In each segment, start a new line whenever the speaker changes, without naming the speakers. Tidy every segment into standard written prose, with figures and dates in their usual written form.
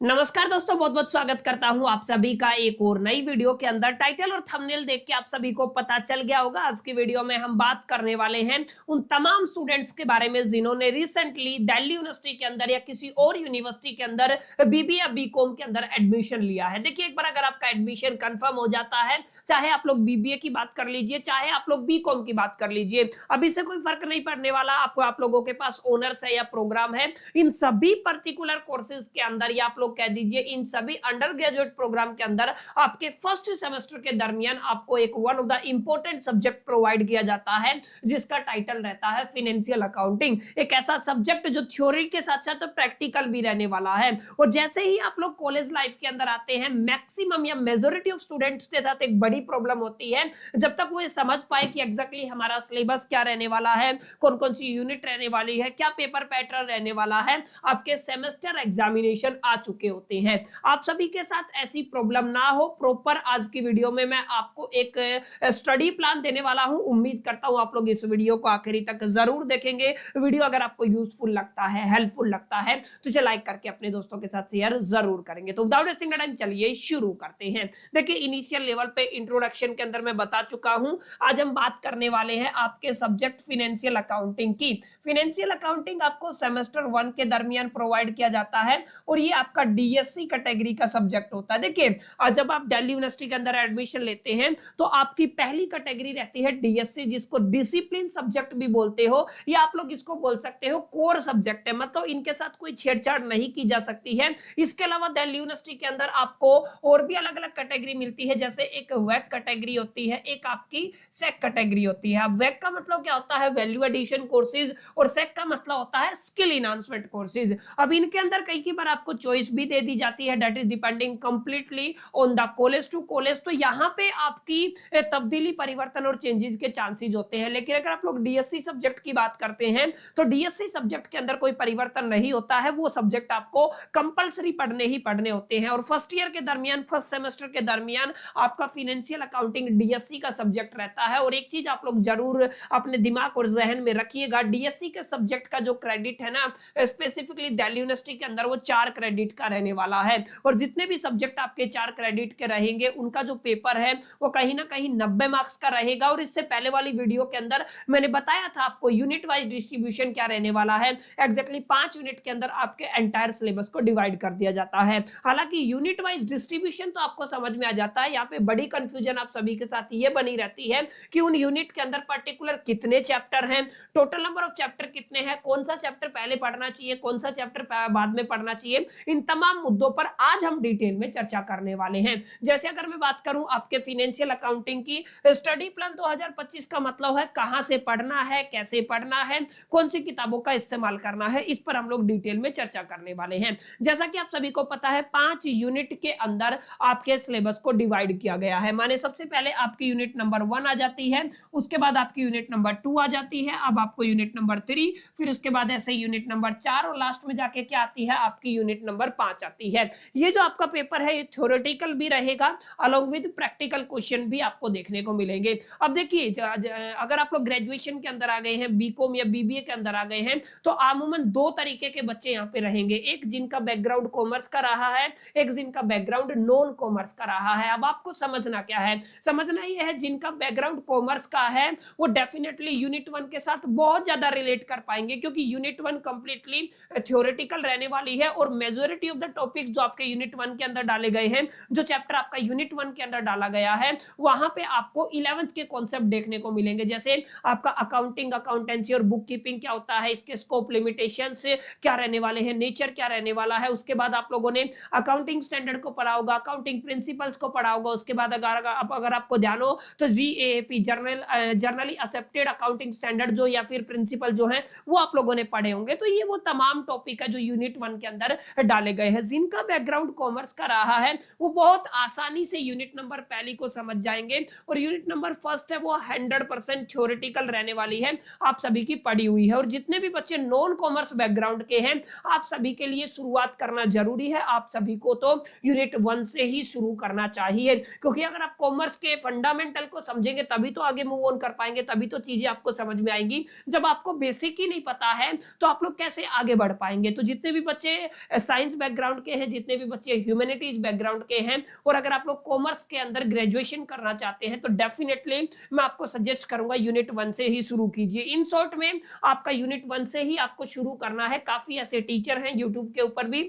नमस्कार दोस्तों, बहुत बहुत स्वागत करता हूं आप सभी का एक और नई वीडियो के अंदर। टाइटल और थंबनेल देख के आप सभी को पता चल गया होगा। आज की वीडियो में हम बात करने वाले हैं उन तमाम स्टूडेंट्स के बारे में जिन्होंने रिसेंटली दिल्ली यूनिवर्सिटी के अंदर या किसी और यूनिवर्सिटी के अंदर बीबीए या बीकॉम के अंदर एडमिशन लिया है। देखिए, एक बार अगर आपका एडमिशन कंफर्म हो जाता है, चाहे आप लोग बीबीए की बात कर लीजिए, चाहे आप लोग बीकॉम की बात कर लीजिए, अभी से कोई फर्क नहीं पड़ने वाला। आपको आप लोगों के पास ऑनर्स है या प्रोग्राम है, इन सभी पर्टिकुलर कोर्सेज के अंदर या आप लोग कह दीजिए इन सभी अंडर ग्रेजुएट प्रोग्राम के अंदर आपके फर्स्ट सेमेस्टर के दरमियान आपको एक one of the important subject provide किया जाता है जिसका टाइटल रहता है फाइनेंशियल अकाउंटिंग। एक ऐसा सब्जेक्ट जो थ्योरी के साथ साथ प्रैक्टिकल भी रहने वाला है। और जैसे ही आप लोग कॉलेज लाइफ के अंदर आते हैं, मैक्सिमम या मेजोरिटी ऑफ स्टूडेंट्स के साथ एक बड़ी प्रॉब्लम होती है, जब तक वो ये समझ पाए कि एग्जैक्टली हमारा सिलेबस क्या रहने वाला है, कौन कौन सी यूनिट रहने वाली है, क्या पेपर पैटर्न रहने वाला है, आपके सेमेस्टर एग्जामिनेशन आ चुके होते हैं। आप सभी के साथ ऐसी प्रॉब्लम ना हो, प्रॉपर आज की वीडियो में मैं आपको एक स्टडी प्लान देने वाला हूं। उम्मीद करता हूं आप लोग इस वीडियो को आखिरी तक जरूर देखेंगे। वीडियो अगर आपको यूजफुल लगता है, हेल्पफुल लगता है, तो इसे लाइक करके अपने दोस्तों के साथ शेयर जरूर करेंगे। तो विदाउट वेस्टिंग टाइम चलिए शुरू करते हैं। देखिए, इनिशियल लेवल पे इंट्रोडक्शन के अंदर मैं बता चुका हूं, आज हम बात करने वाले हैं आपके सब्जेक्ट फाइनेंशियल अकाउंटिंग की। फाइनेंशियल अकाउंटिंग आपको सेमेस्टर 1 के दरमियान प्रोवाइड किया जाता है और ये आपका डीएससी कैटेगरी का सब्जेक्ट होता है। देखिए, आज जब आप दिल्ली यूनिवर्सिटी के अंदर एडमिशन लेते हैं तो आपकी पहली कैटेगरी रहती है डीएससी, जिसको डिसिप्लिन सब्जेक्ट भी बोलते हो, या आप लोग इसको बोल सकते हो कोर सब्जेक्ट है, मतलब इनके साथ कोई छेड़छाड़ नहीं की जा सकती है। इसके अलावा दिल्ली यूनिवर्सिटी के अंदर आपको और भी अलग अलग कैटेगरी मिलती है, जैसे एक वेक कैटेगरी होती है, एक आपकी सेक कैटेगरी होती है। अब वेक का मतलब क्या होता है, वैल्यू एडिशन कोर्सेज, और सेक का मतलब होता है स्किल इनहांसमेंट कोर्सेज। अब इनके अंदर कई बार आपको चॉइस भी दे दी जाती है, that is depending completely on the college to college. तो यहाँ पे आपकी तब्दीली, परिवर्तन और चेंजेस के चांसेस होते हैं। लेकिन अगर आप लोग डीएससी सब्जेक्ट की बात करते हैं तो डीएससी सब्जेक्ट के अंदर कोई परिवर्तन नहीं होता है, वो सब्जेक्ट आपको कंपलसरी पढ़ने ही पढ़ने होते हैं। और फर्स्ट ईयर के दरमियान, फर्स्ट सेमेस्टर के दरमियान आपका फाइनेंशियल अकाउंटिंग डीएससी का सब्जेक्ट रहता है। और एक चीज आप लोग जरूर अपने दिमाग और जहन में रखिएगा, डीएससी के सब्जेक्ट का जो क्रेडिट है ना, स्पेसिफिकली दिल्ली यूनिवर्सिटी के अंदर वो 4 क्रेडिट का रहने वाला है। और जितने भी सब्जेक्ट आपके 4 क्रेडिट के रहेंगे, उनका जो पेपर है वो कहीं ना कहीं 90 मार्क्स का रहेगा। और इससे पहले वाली वीडियो के अंदर मैंने बताया था आपको यूनिट वाइज डिस्ट्रीब्यूशन क्या रहने वाला है। एग्जैक्टली 5 यूनिट के अंदर आपके एंटायर सिलेबस को डिवाइड कर दिया जाता है। हालांकि यूनिट वाइज डिस्ट्रीब्यूशन तो आपको समझ में आ जाता है, यहाँ पे बड़ी कंफ्यूजन आप सभी के साथ ये बनी रहती है कि उन यूनिट के अंदर पर्टिकुलर कितने चैप्टर हैं, टोटल नंबर ऑफ चैप्टर कितने हैं, कौन सा चैप्टर पहले पढ़ना चाहिए, कौन सा चैप्टर बाद में पढ़ना चाहिए। इन तमाम मुद्दों पर आज हम डिटेल में चर्चा करने वाले हैं। जैसे अगर मैं बात करूं आपके फाइनेंशियल अकाउंटिंग की, स्टडी प्लान 2025 का मतलब है कहां से पढ़ना है, कैसे पढ़ना है, कौन सी किताबों का इस्तेमाल करना है, इस पर हम लोग डिटेल में चर्चा करने वाले हैं। जैसा कि आप सभी को पता है, 5 यूनिट के अंदर आपके सिलेबस को डिवाइड किया गया है। माने सबसे पहले आपकी यूनिट नंबर 1 आ जाती है, उसके बाद आपकी यूनिट नंबर 2 आ जाती है, अब आपको यूनिट नंबर 3, फिर उसके बाद ऐसे यूनिट नंबर 4, और लास्ट में जाके क्या आती है, आपकी यूनिट नंबर 5 आती है। ये जो आपका पेपर है ये थ्योरेटिकल भी रहेगा, अलोंग विद प्रैक्टिकल क्वेश्चन भी आपको देखने को मिलेंगे। अब देखिए, अगर आप लोग ग्रेजुएशन के अंदर आ गए हैं, बीकॉम या बीबीए के अंदर आ गए हैं, तो अमूमन 2 तरीके के बच्चे यहाँ पे रहेंगे। एक जिनका बैकग्राउंड कॉमर्स का रहा है, एक जिनका बैकग्राउंड नॉन कॉमर्स का रहा है। अब आपको समझना क्या है, समझना ये है जिनका बैकग्राउंड कॉमर्स का है वो डेफिनेटली यूनिट 1 के साथ बहुत ज्यादा रिलेट कर पाएंगे, क्योंकि यूनिट 1 कंप्लीटली थ्योरेटिकल रहने वाली है। और मेजॉरिटी ऑफ द टॉपिक जो आपके यूनिट 1 के अंदर डाले गए हैं, जो चैप्टर आपका यूनिट 1 के अंदर डाला गया है, वहां पे आपको 11th के कॉन्सेप्ट देखने को मिलेंगे। जैसे आपका अकाउंटिंग, अकाउंटेंसी और बुक कीपिंग क्या होता है, इसके स्कोप, लिमिटेशंस क्या रहने वाले हैं, नेचर क्या रहने वाला है। उसके बाद आप लोगों ने अकाउंटिंग स्टैंडर्ड को पढ़ा होगा, अकाउंटिंग प्रिंसिपल्स को पढ़ा होगा। उसके बाद अगर आपको ध्यान हो तो GAAP, generally accepted accounting standard जो या फिर प्रिंसिपल जो है वो आप लोगों ने पढ़े होंगे। तो ये वो तमाम टॉपिक है जो यूनिट 1 के अंदर डाले गए हैं। जिनका बैकग्राउंड कॉमर्स का रहा है वो बहुत आसानी से यूनिट नंबर पहली को समझ जाएंगे, और यूनिट नंबर फर्स्ट है वो 100% थ्योरेटिकल रहने वाली है, आप सभी की पढ़ी हुई है। और जितने भी बच्चे नॉन कॉमर्स बैकग्राउंड के हैं, आप सभी के लिए शुरुआत करना जरूरी है। आप सभी को तो यूनिट 1 से ही शुरू करना चाहिए, क्योंकि अगर आप कॉमर्स के फंडामेंटल को समझेंगे तभी तो आगे मूव ऑन कर पाएंगे, तभी तो चीजें आपको समझ में आएंगी। जब आपको बेसिक ही नहीं पता है तो आप लोग कैसे आगे बढ़ पाएंगे। तो जितने भी बच्चे साइंस बैकग्राउंड के हैं, जितने भी बच्चे ह्यूमैनिटीज बैकग्राउंड के हैं, और अगर आप लोग कॉमर्स के अंदर ग्रेजुएशन करना चाहते हैं तो डेफिनेटली मैं आपको सजेस्ट करूंगा यूनिट 1 से ही शुरू कीजिए। इन शॉर्ट में आपका यूनिट 1 से ही आपको शुरू करना है। काफी ऐसे टीचर हैं यूट्यूब के ऊपर भी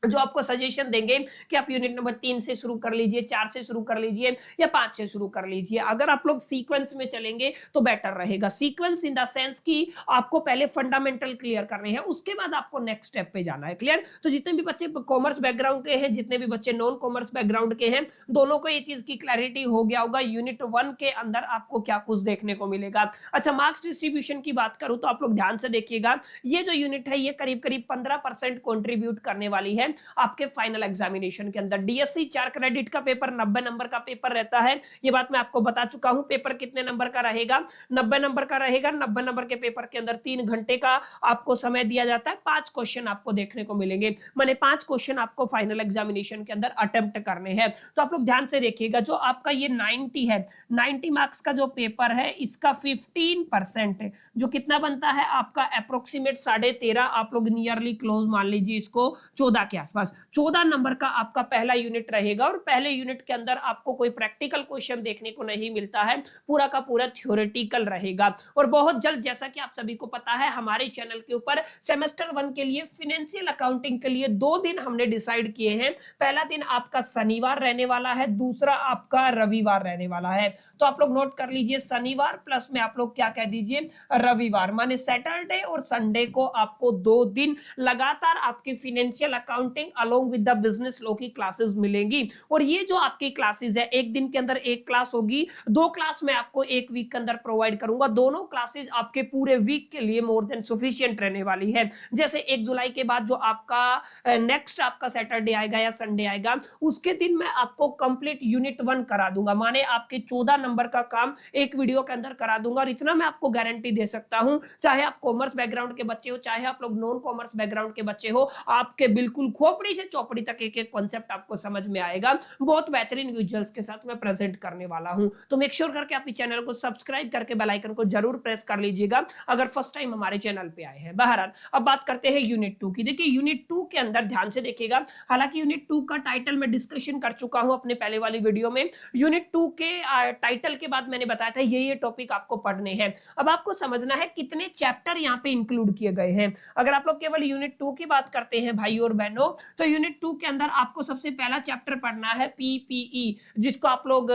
जो आपको सजेशन देंगे कि आप यूनिट नंबर 3 से शुरू कर लीजिए, 4 से शुरू कर लीजिए या 5 से शुरू कर लीजिए। अगर आप लोग सीक्वेंस में चलेंगे तो बेटर रहेगा। सीक्वेंस इन द सेंस कि आपको पहले फंडामेंटल क्लियर करने हैं, उसके बाद आपको नेक्स्ट स्टेप पे जाना है। क्लियर? तो जितने भी बच्चे कॉमर्स बैकग्राउंड के हैं, जितने भी बच्चे नॉन कॉमर्स बैकग्राउंड के हैं, दोनों को ये चीज की क्लैरिटी हो गया होगा यूनिट 1 के अंदर आपको क्या कुछ देखने को मिलेगा। अच्छा, मार्क्स डिस्ट्रीब्यूशन की बात करूं तो आप लोग ध्यान से देखिएगा, ये जो यूनिट है ये करीब करीब 15% कॉन्ट्रीब्यूट करने वाली है आपके फाइनल एग्जामिनेशन के अंदर। डीएससी 4 क्रेडिट का पेपर 90 नंबर का पेपर रहता है, ये बात मैं आपको बता चुका हूं। पेपर कितने नंबर का रहेगा? 90 नंबर का रहेगा। 90 नंबर के पेपर के अंदर 3 घंटे का आपको समय दिया जाता है। 5 क्वेश्चन आपको देखने को मिलेंगे, माने 5 क्वेश्चन आपको फाइनल एग्जामिनेशन के अंदर अटेम्प्ट करने हैं। तो आप लोग ध्यान से देखिएगा, जो आपका ये 90 है, 90 मार्क्स का जो पेपर है इसका 15% जो कितना बनता है आपका अप्रोक्सीमेट 13.5, आप लोग नियरली क्लोज मान लीजिए इसको 14 के आसपास। 14 नंबर का आपका पहला यूनिट रहेगा, और पहले यूनिट के अंदर आपको कोई प्रैक्टिकल क्वेश्चन देखने को नहीं मिलता है, पूरा का पूरा थ्योरेटिकल रहेगा। और बहुत जल्द, जैसा कि आप सभी को पता है, हमारे चैनल के ऊपर सेमेस्टर 1 के लिए फाइनेंशियल अकाउंटिंग के लिए 2 दिन हमने डिसाइड किए हैं। पहला दिन आपका शनिवार रहने वाला है, दूसरा आपका रविवार रहने वाला है। तो आप लोग नोट कर लीजिए, शनिवार प्लस में आप लोग क्या कह दीजिए रविवार, माने सैटरडे और संडे को आपको 2 दिन लगातार आपकी financial accounting along with the business law की क्लासेस मिलेंगी। और ये जो आपकी क्लासेस है, एक दिन के अंदर एक क्लास होगी, 2 क्लास मैं आपको एक वीक के अंदर प्रोवाइड करूंगा। दोनों क्लासेस आपके पूरे वीक के लिए मोर देन सफिशिएंट रहने वाली है। जैसे 1 जुलाई के बाद जो आपका नेक्स्ट आपका सैटरडे आएगा या संडे आएगा, उसके दिन मैं आपको कंप्लीट यूनिट 1 करा दूंगा, माने आपके 14 नंबर का काम एक वीडियो के अंदर करा दूंगा। और इतना मैं आपको गारंटी दे सकता हूं, चाहे आप कॉमर्स बैकग्राउंड के बच्चे हो, चाहे आप लोग नॉन कॉमर्स बैकग्राउंड के बच्चे हो, आपके बिल्कुल खोपड़ी से चौपड़ी तक एक एक कॉन्सेप्ट आपको समझ में आएगा। बहुत बेहतरीन विजुअल्स के साथ मैं प्रेजेंट करने वाला हूं। तो मेक श्योर करके आप इस चैनल को सब्सक्राइब करके बेल आइकन को जरूर प्रेस कर लीजिएगा अगर फर्स्ट टाइम हमारे चैनल पे आए हैं। बहरहाल, अब बात करते हैं यूनिट 2 की। देखिए, यूनिट 2 के अंदर ध्यान से देखिएगा, हालांकि यूनिट 2 का टाइटल मैं डिस्कशन कर चुका हूं अपने पहले वाली वीडियो में। यूनिट 2 के टाइटल के बाद मैंने बताया था ये टॉपिक आपको पढ़ने हैं। अब आपको समझना है कितने चैप्टर यहाँ पे इंक्लूड किए गए हैं। अगर आप लोग केवल यूनिट 2 की बात करते हैं भाई और बहनों, तो यूनिट 2 के अंदर आपको सबसे पहला चैप्टर पढ़ना है पीपीई, जिसको आप लोग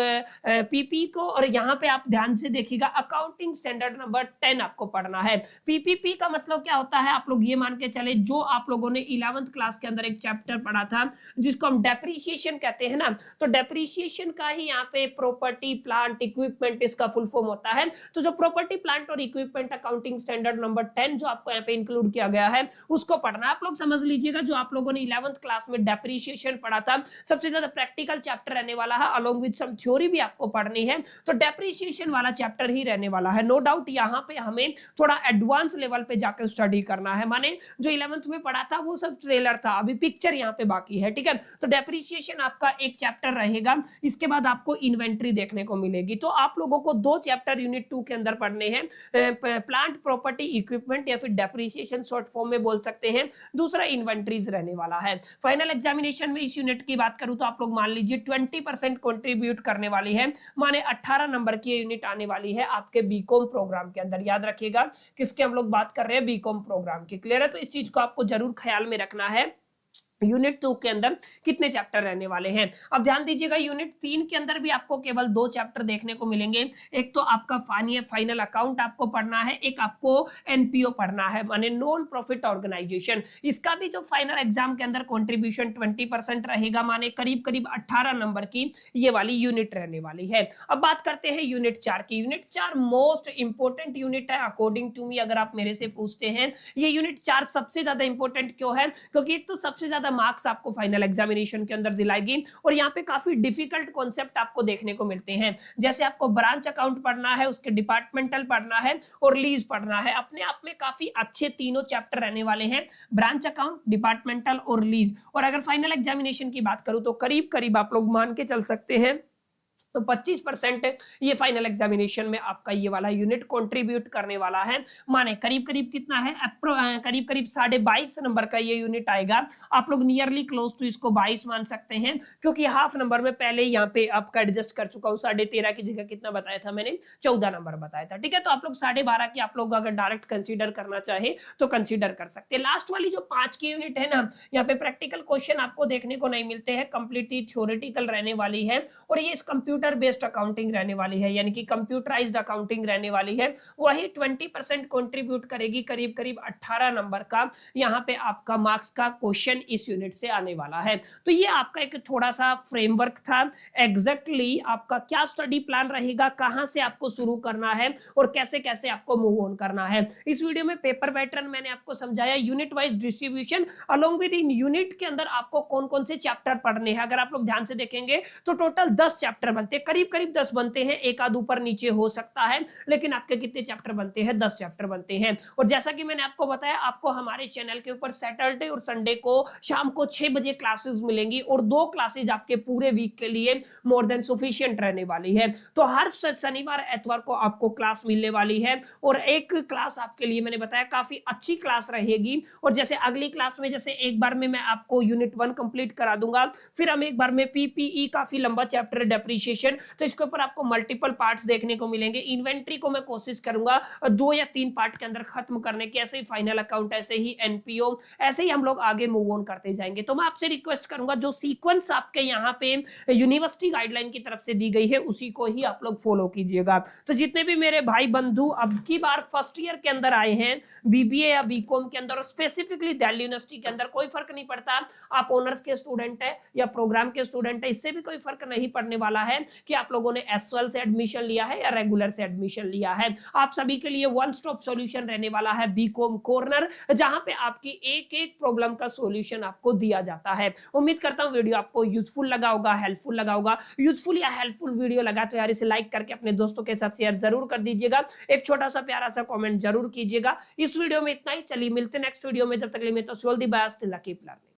पीपी को, और यहाँ पे आप ध्यान से देखिएगा अकाउंटिंग स्टैंडर्ड नंबर 10 आपको पढ़ना है। पीपीपी का मतलब क्या होता है, आप लोग ये मान के चले, जो आप लोगों ने 11th क्लास के अंदर एक चैप्टर पढ़ा था जिसको हम डेप्रिसिएशन कहते हैं ना, तो डेप्रिसिएशन का ही यहाँ पे प्रॉपर्टी प्लांट इक्विपमेंट इसका फुल फॉर्म होता है। तो जो प्रॉपर्टी प्लांट और इक्विपमेंट अकाउंटिंग स्टैंडर्ड नंबर 10 जो आपको यहाँ पे इंक्लूड किया गया है, उसको पढ़ना। आप लोग समझ लीजिएगा, जो आप लोगों ने 11th क्लास में डेप्रिसिएशन पढ़ा था, सबसे ज्यादा प्रैक्टिकल चैप्टर रहने वाला है, अलोंग विद सम थ्योरी भी आपको पढ़नी है, तो डेप्रिसिएशन वाला चैप्टर ही रहने वाला है। नो डाउट यहाँ पे हमें थोड़ा एडवांस लेवल पे जाकर स्टडी करना है, माने जो 11th में पढ़ा था वो सब ट्रेलर था, अभी पिक्चर यहाँ पे बाकी है। ठीक है, तो डेप्रिसिएशन आपका एक चैप्टर रहेगा, इसके बाद आपको इन्वेंट्री देखने को मिलेगी। तो आप लोगों को 2 चैप्टर यूनिट 2 के अंदर पढ़ने हैं, प्लांट प्रॉपर्टी इक्विपमेंट या फिर डेप्रिसिएशन शॉर्ट फॉर्म में बोल सकते हैं, दूसरा इन्वेंट्रीज रहने वाला है। फाइनल एग्जामिनेशन में इस यूनिट की बात करूं तो आप लोग मान लीजिए 20% कंट्रीब्यूट करने वाली है, माने 18 नंबर की यूनिट आने वाली है आपके बीकॉम प्रोग्राम के अंदर। याद रखिएगा किसके हम लोग बात कर रहे हैं, बीकॉम प्रोग्राम की। क्लियर है? तो इस चीज को आपको जरूर ख्याल में रखना है, यूनिट 2 के अंदर कितने चैप्टर रहने वाले हैं। अब ध्यान दीजिएगा, यूनिट 3 के अंदर भी आपको केवल 2 चैप्टर देखने को मिलेंगे। एक तो आपका फाइनल अकाउंट आपको पढ़ना है, एक आपको एनपीओ पढ़ना है, माने नॉन प्रॉफिट ऑर्गेनाइजेशन। इसका भी जो फाइनल एग्जाम के अंदर कंट्रीब्यूशन 20% रहेगा, माने करीब करीब 18 नंबर की ये वाली यूनिट रहने वाली है। अब बात करते हैं यूनिट 4 की। यूनिट 4 मोस्ट इंपोर्टेंट यूनिट है अकॉर्डिंग टू मी। अगर आप मेरे से पूछते हैं ये यूनिट 4 सबसे ज्यादा इंपॉर्टेंट क्यों है, क्योंकि एक तो सबसे ज्यादा मार्क्स आपको फाइनल एग्जामिनेशन के अंदर दिलाएगी, और यहाँ पे काफी डिफिकल्ट कॉन्सेप्ट आपको देखने को मिलते हैं। जैसे आपको ब्रांच अकाउंट पढ़ना है, उसके डिपार्टमेंटल पढ़ना है और लीज पढ़ना है। अपने आप में काफी अच्छे तीनों चैप्टर रहने वाले हैं, ब्रांच अकाउंट, डिपार्टमेंटल और लीज। और अगर फाइनल एग्जामिनेशन की बात करूं तो करीब करीब आप लोग मान के चल सकते हैं तो 25% ये फाइनल एग्जामिनेशन में आपका ये वाला यूनिट कंट्रीब्यूट करने वाला है। माने करीब करीब कितना है, करीब करीब 22.5 नंबर का ये यूनिट आएगा। आप लोग नियरली क्लोज टू इसको 22 मान सकते हैं, क्योंकि हाफ नंबर में पहले यहाँ पे आपका एडजस्ट कर चुका हूँ। 13.5 की जगह कितना बताया था मैंने, 14 नंबर बताया था। ठीक है, तो आप लोग 12.5 की आप लोग अगर डायरेक्ट कंसीडर करना चाहे तो कंसीडर कर सकते हैं। लास्ट वाली जो 5 की यूनिट है ना, यहाँ पे प्रैक्टिकल क्वेश्चन आपको देखने को नहीं मिलते हैं, कंप्लीटली थ्योरेटिकल रहने वाली है। और ये कंप्यूटर बेस्ड अकाउंटिंग रहने वाली है, यानी कि कंप्यूटराइज्ड अकाउंटिंग रहने वाली है। वही 20% कंट्रीब्यूट करेगी, करीब करीब 18 नंबर का यहाँ पे आपका मार्क्स का क्वेश्चन इस यूनिट से आने वाला है। तो ये आपका एक थोड़ा सा फ्रेमवर्क था। एग्जैक्टली आपका क्या स्टडी प्लान रहेगा, कहां से आपको शुरू करना है और कैसे कैसे आपको मूव ऑन करना है। इस वीडियो में पेपर पैटर्न मैंने आपको समझाया, unit wise distribution along with in unit के अंदर आपको कौन कौन से चैप्टर पढ़ने हैं। अगर आप लोग ध्यान से देखेंगे तो टोटल 10 चैप्टर बनते हैं, करीब करीब 10 बनते हैं, एक आध ऊपर नीचे हो सकता है, लेकिन आपके कितने चैप्टर बनते हैं, 10 चैप्टर बनते हैं। और जैसा कि मैंने आपको बताया, आपको हमारे चैनल के ऊपर सैटरडे और संडे को शाम को 6 बजे क्लासेस मिलेंगी और 2 क्लासेस आपके पूरे वीक के लिए मोर देन सफिशिएंट रहने वाली है। तो हर शनिवार एतवार को आपको क्लास मिलने वाली है और एक क्लास आपके लिए मैंने बताया काफी अच्छी क्लास रहेगी। और जैसे अगली क्लास में जैसे एक बार में मैं आपको यूनिट 1 कंप्लीट करा दूंगा, फिर हम एक बार में पीपीई काफी लंबा चैप्टर डेप्रिसिएशन, तो इसके ऊपर आपको मल्टीपल पार्ट्स देखने को मिलेंगे। इन्वेंट्री को मैं कोशिश करूंगा 2 या 3 पार्ट के अंदर खत्म करने की, ऐसे ही फाइनल अकाउंट, ऐसे ही एनपीओ, ऐसे ही हम लोग आगे मूव ऑन करते जाएंगे। तो मैं आपसे रिक्वेस्ट करूंगा जो सीक्वेंस आपके यहाँ पे यूनिवर्सिटी गाइडलाइन की तरफ से दी गई है उसी को ही आप लोग फॉलो कीजिएगा। तो जितने भी मेरे भाई बंधु अब की बार फर्स्ट ईयर के अंदर आए हैं बीबीए या बीकॉम के अंदर, और स्पेसिफिकली दिल्ली यूनिवर्सिटी के अंदर, कोई फर्क नहीं पड़ता आप ऑनर्स के स्टूडेंट है या प्रोग्राम के स्टूडेंट है, इससे भी कोई फर्क नहीं पड़ने वाला है कि आप लोगों ने एसएल से एडमिशन लिया है या रेगुलर से एडमिशन लिया है। आप सभी के लिए वन स्टॉप सॉल्यूशन रहने वाला है बीकॉम कॉर्नर, जहां पे आपकी एक एक प्रॉब्लम का सॉल्यूशन आपको दिया जाता है। उम्मीद करता हूं वीडियो आपको यूजफुल लगा होगा, हेल्पफुल लगा होगा। यूजफुल या हेल्पफुल वीडियो लगा तो यार इसे लाइक करके अपने दोस्तों के साथ शेयर जरूर कर दीजिएगा, एक छोटा सा प्यारा सा कमेंट जरूर कीजिएगा। इस वीडियो में इतना ही, चलिए मिलते हैं नेक्स्ट वीडियो में, जब तक के लिए मैं तो all the best, lucky plan.